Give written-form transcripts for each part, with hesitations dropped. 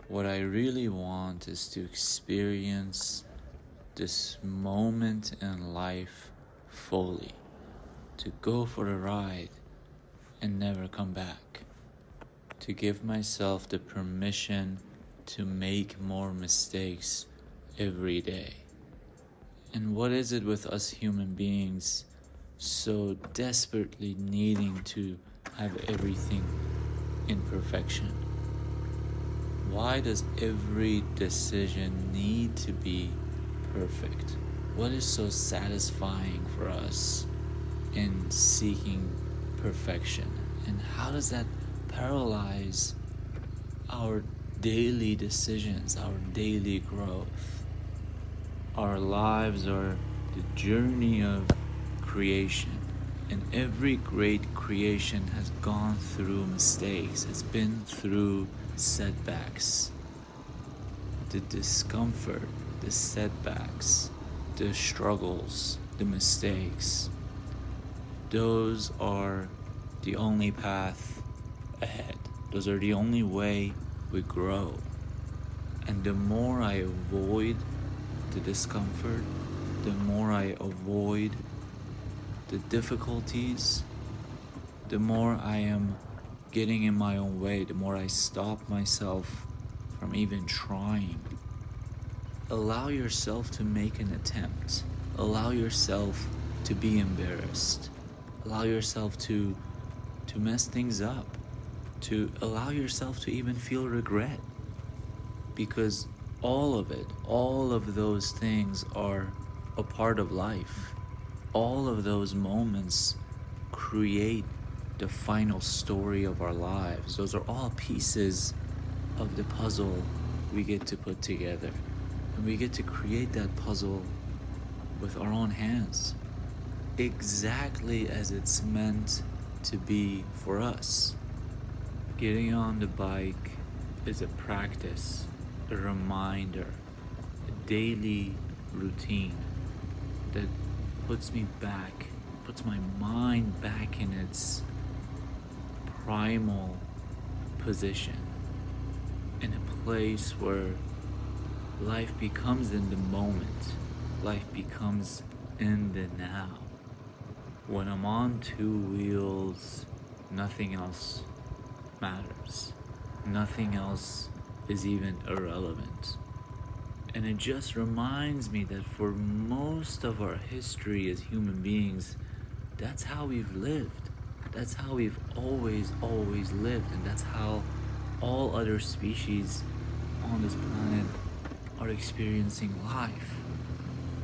What I really want is to experience this moment in life fully, to go for a ride and never come back, to give myself the permission to make more mistakes every day. And what is it with us human beings so desperately needing to have everything in perfection? Why does every decision need to be perfect? What is so satisfying for us in seeking perfection? And how does that paralyze our daily decisions, our daily growth? Our lives are the journey of creation, and every great creation has gone through mistakes, has been through setbacks. The discomfort, the setbacks, the struggles, the mistakes, those are the only path ahead. Those are the only way we grow. And the more I avoid the discomfort, the more I avoid the difficulties, the more I am getting in my own way, the more I stop myself from even trying. Allow yourself to make an attempt. Allow yourself to be embarrassed. Allow yourself to mess things up. To allow yourself to even feel regret. Because all of it, all of those things are a part of life. All of those moments create the final story of our lives. Those are all pieces of the puzzle we get to put together. And we get to create that puzzle with our own hands, exactly as it's meant to be for us. Getting on the bike is a practice, a reminder, a daily routine that puts me back, puts my mind back in its primal position, in a place where life becomes in the moment, life becomes in the now. When I'm on two wheels, nothing else matters. Nothing else is even irrelevant. And it just reminds me that for most of our history as human beings, that's how we've lived. That's how we've always lived. And that's how all other species on this planet are experiencing life.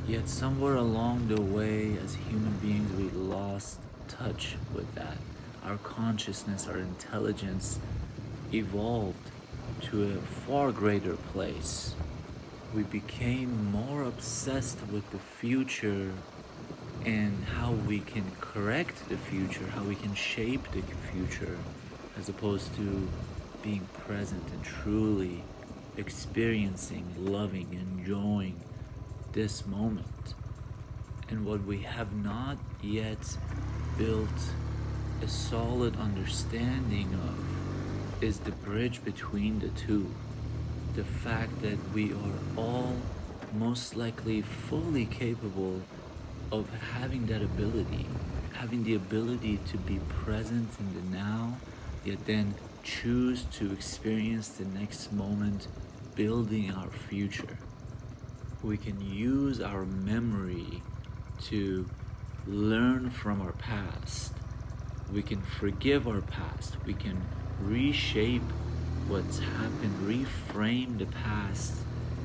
Yet somewhere along the way, as human beings, we lost touch with that. Our consciousness, our intelligence evolved to a far greater place. We became more obsessed with the future and how we can correct the future, how we can shape the future, as opposed to being present and truly experiencing, loving, enjoying this moment. And what we have not yet built a solid understanding of is the bridge between the two. The fact that we are all most likely fully capable of having that ability, having the ability to be present in the now, yet then choose to experience the next moment, building our future. We can use our memory to learn from our past. We can forgive our past. We can reshape what's happened, reframe the past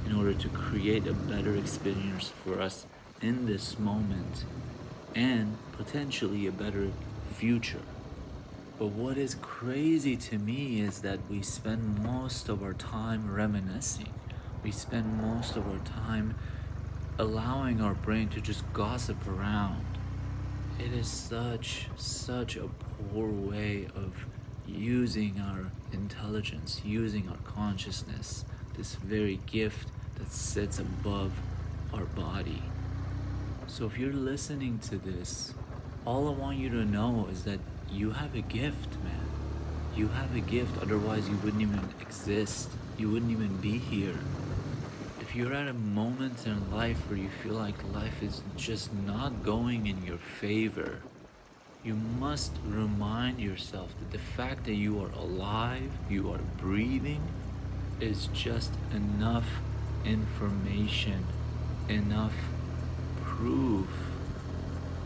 in order to create a better experience for us in this moment and potentially a better future. But what is crazy to me is that we spend most of our time reminiscing. We spend most of our time allowing our brain to just gossip around. It is such a poor way of using our intelligence, using our consciousness, this very gift that sits above our body. So if you're listening to this, all I want you to know is that you have a gift, man. You have a gift, otherwise you wouldn't even exist. you wouldn't even be here. If you're at a moment in life where you feel like life is just not going in your favor, you must remind yourself that the fact that you are alive, you are breathing, is just enough information, enough proof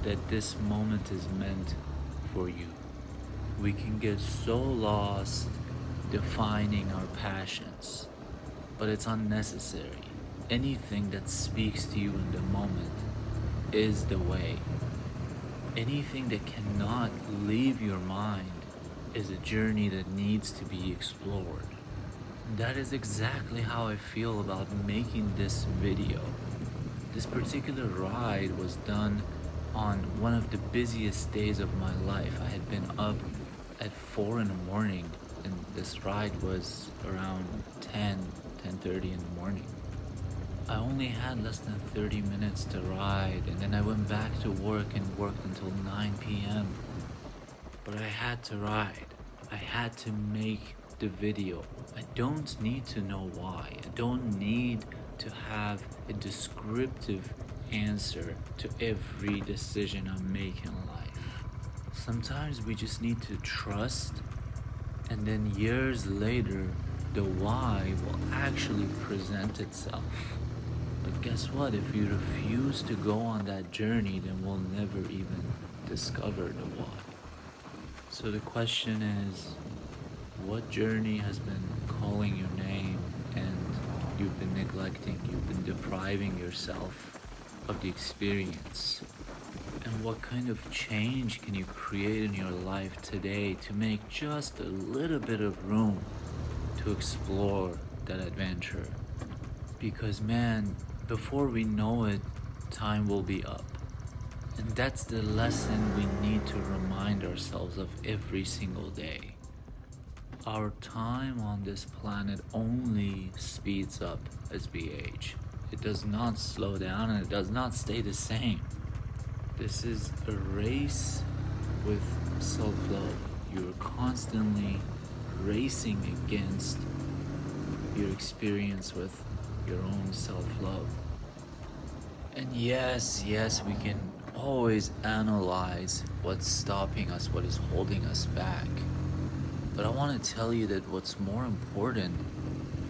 that this moment is meant for you. We can get so lost defining our passions, but it's unnecessary. Anything that speaks to you in the moment is the way. Anything that cannot leave your mind is a journey that needs to be explored. That is exactly how I feel about making this video. This particular ride was done on one of the busiest days of my life. I had been up at 4 in the morning, and this ride was around 10:30 in the morning. I only had less than 30 minutes to ride, and then I went back to work and worked until 9 p.m. But I had to ride. I had to make the video. I don't need to know why. I don't need to have a descriptive answer to every decision I make in life. Sometimes we just need to trust, and then years later, the why will actually present itself. But guess what? If you refuse to go on that journey, then we'll never even discover the why. So the question is, what journey has been calling your name and you've been neglecting, you've been depriving yourself of the experience? And what kind of change can you create in your life today to make just a little bit of room to explore that adventure? Because man, before we know it, time will be up. And that's the lesson we need to remind ourselves of every single day. Our time on this planet only speeds up as we age. It does not slow down and it does not stay the same. This is a race with self-love. You're constantly racing against your experience with your own self-love. And yes, we can always analyze what's stopping us, what is holding us back. But I want to tell you that what's more important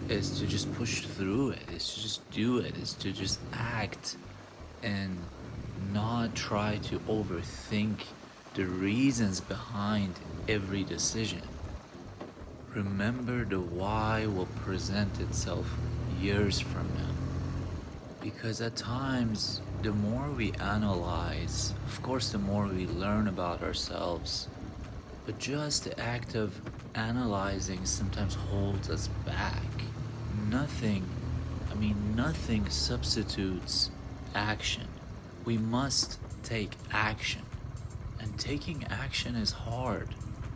is to just push through it, is to just do it, is to just act and not try to overthink the reasons behind every decision. Remember, the why will present itself years from now. Because at times, the more we analyze, of course, the more we learn about ourselves. But just the act of analyzing sometimes holds us back. Nothing substitutes action. We must take action. And taking action is hard.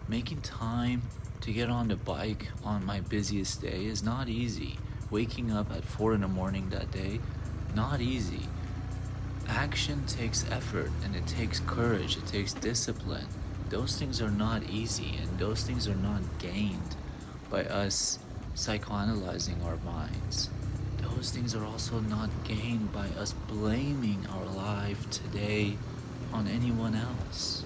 Making time to get on the bike on my busiest day is not easy. Waking up at 4 in the morning that day, not easy. Action takes effort, and it takes courage, it takes discipline. Those things are not easy, and those things are not gained by us psychoanalyzing our minds. Those things are also not gained by us blaming our life today on anyone else.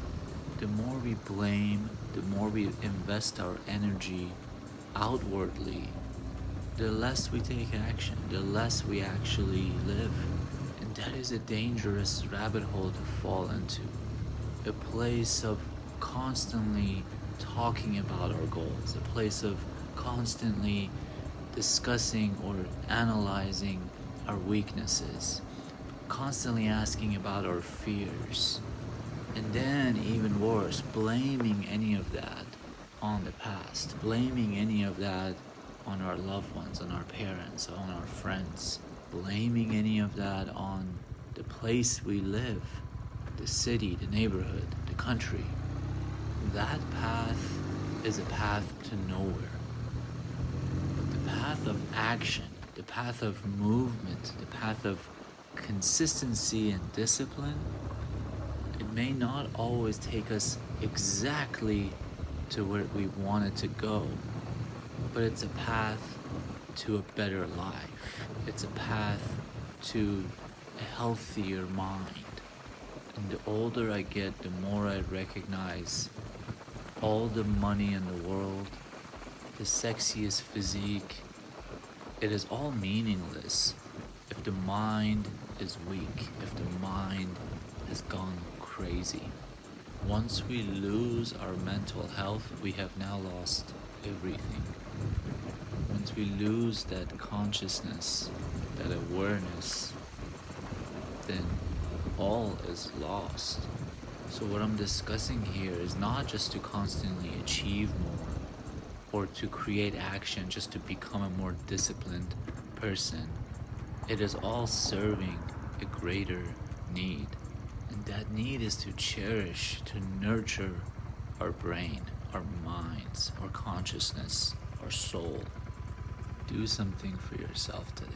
The more we blame, the more we invest our energy outwardly, the less we take action, the less we actually live. And that is a dangerous rabbit hole to fall into. A place of constantly talking about our goals, a place of constantly discussing or analyzing our weaknesses, constantly asking about our fears, and then even worse, blaming any of that on the past, blaming any of that on our loved ones, on our parents, on our friends, blaming any of that on the place we live, the city, the neighborhood, the country. That path is a path to nowhere. But the path of action, the path of movement, the path of consistency and discipline, it may not always take us exactly to where we wanted to go, but it's a path to a better life. It's a path to a healthier mind. And the older I get, the more I recognize all the money in the world, the sexiest physique, it is all meaningless if the mind is weak, if the mind has gone crazy. Once we lose our mental health, we have now lost everything. Once we lose that consciousness, that awareness, then all is lost. So what I'm discussing here is not just to constantly achieve more or to create action just to become a more disciplined person. It is all serving a greater need. And that need is to cherish, to nurture our brain, our minds, our consciousness, our soul. Do something for yourself today.